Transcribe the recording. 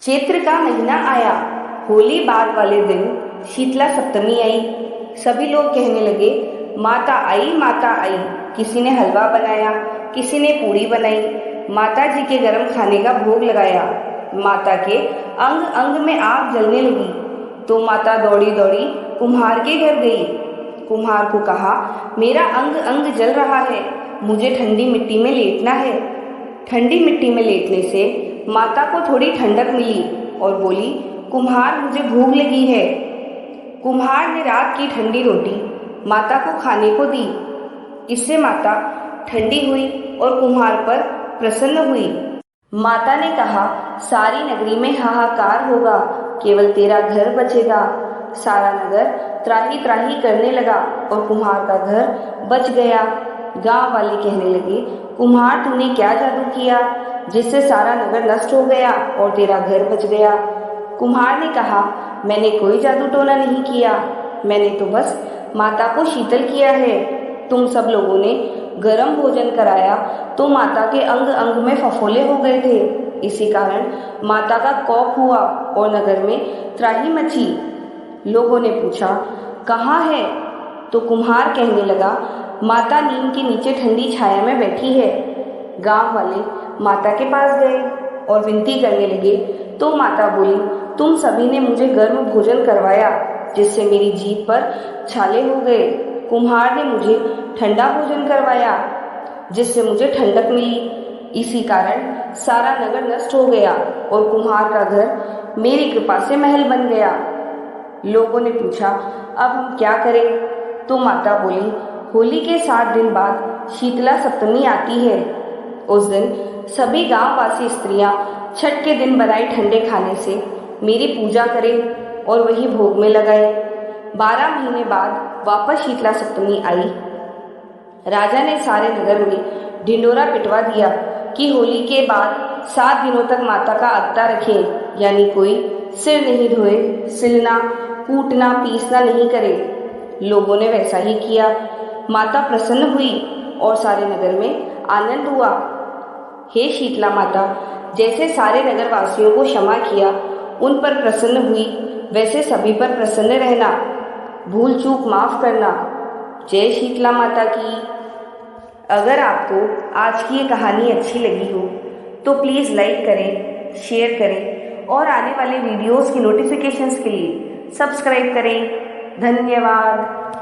चैत्र का महीना आया। होली बाद वाले दिन शीतला सप्तमी आई। सभी लोग कहने लगे, माता आई, माता आई। किसी ने हलवा बनाया, किसी ने पूरी बनाई, माता जी के गर्म खाने का भोग लगाया। माता के अंग अंग में आग जलने लगी तो माता दौड़ी दौड़ी कुम्हार के घर गई। कुम्हार को कहा, मेरा अंग अंग जल रहा है, मुझे ठंडी मिट्टी में लेटना है। ठंडी मिट्टी में लेटने से माता को थोड़ी ठंडक मिली और बोली, कुम्हार मुझे भूख लगी है। कुम्हार ने रात की ठंडी रोटी माता को खाने को दी। इससे माता ठंडी हुई और कुम्हार पर प्रसन्न हुई। माता ने कहा, सारी नगरी में हाहाकार होगा, केवल तेरा घर बचेगा। सारा नगर त्राही त्राही करने लगा और कुम्हार का घर बच गया। गांव वाले कहने लगे, कुम्हार तूने क्या जादू किया जिससे सारा नगर नष्ट हो गया और तेरा घर बच गया। कुम्हार ने कहा, मैंने कोई जादू टोना नहीं किया, मैंने तो बस माता को शीतल किया है। तुम सब लोगों ने गर्म भोजन कराया तो माता के अंग अंग में फफोले हो गए थे। इसी कारण माता का कोप हुआ और नगर में त्राही मची। लोगों ने पूछा, कहाँ है? तो कुम्हार कहने लगा, माता नीम के नीचे ठंडी छाया में बैठी है। गांव वाले माता के पास गए और विनती करने लगे तो माता बोली, तुम सभी ने मुझे गर्म भोजन करवाया जिससे मेरी जीभ पर छाले हो गए। कुम्हार ने मुझे ठंडा भोजन करवाया जिससे मुझे ठंडक मिली। इसी कारण सारा नगर नष्ट हो गया और कुम्हार का घर मेरी कृपा से महल बन गया। लोगों ने पूछा, अब हम क्या करें? तो माता बोली, होली के 7 दिन बाद शीतला सप्तमी आती है। उस दिन सभी गांववासी स्त्रियां छठ के दिन बनाए ठंडे खाने से मेरी पूजा करें और वही भोग में लगाए। 12 महीने बाद वापस शीतला सप्तमी आई। राजा ने सारे नगर में ढिंडोरा पिटवा दिया कि होली के बाद 7 दिनों तक माता का अगता रखें, यानी कोई सिर नहीं धोए, सिलना, कूटना, पीसना नहीं करे। लोगों ने वैसा ही किया। माता प्रसन्न हुई और सारे नगर में आनंद हुआ। हे शीतला माता, जैसे सारे नगरवासियों को क्षमा किया, उन पर प्रसन्न हुई, वैसे सभी पर प्रसन्न रहना, भूल चूक माफ करना। जय शीतला माता की। अगर आपको आज की ये कहानी अच्छी लगी हो तो प्लीज़ लाइक करें, शेयर करें और आने वाले वीडियोस की नोटिफिकेशंस के लिए सब्सक्राइब करें। धन्यवाद।